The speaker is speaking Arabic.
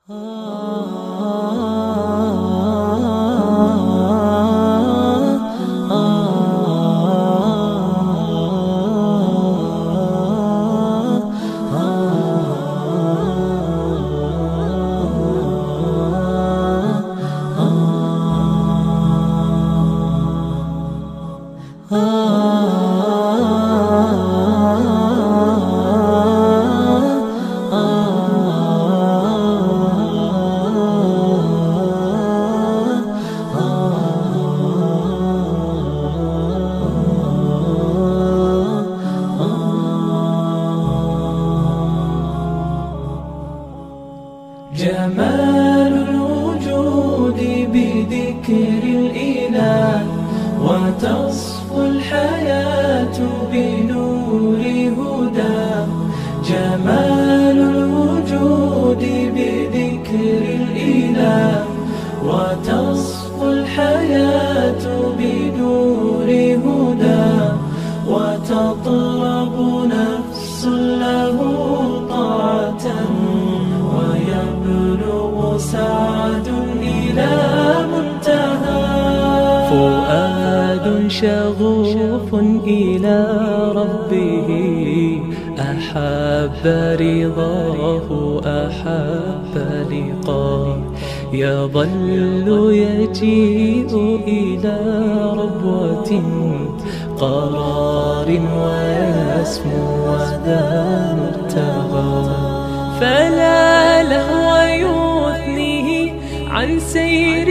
جمال الوجود بذكر الإله، وتصفو الحياة بنور هداه. جمال الوجود بذكر الإله، وتصفو الحياة بنور هداه. وتطلب نفس له طاعة، ويبلغ سعد إلى منتهى. فؤاد شغوف إلى ربه، أحب رضاه أحب لقاه. يظل يجيء إلى ربوة قرار، ويسمو وذا مرتغى. فلا لهو يثنيه عن سير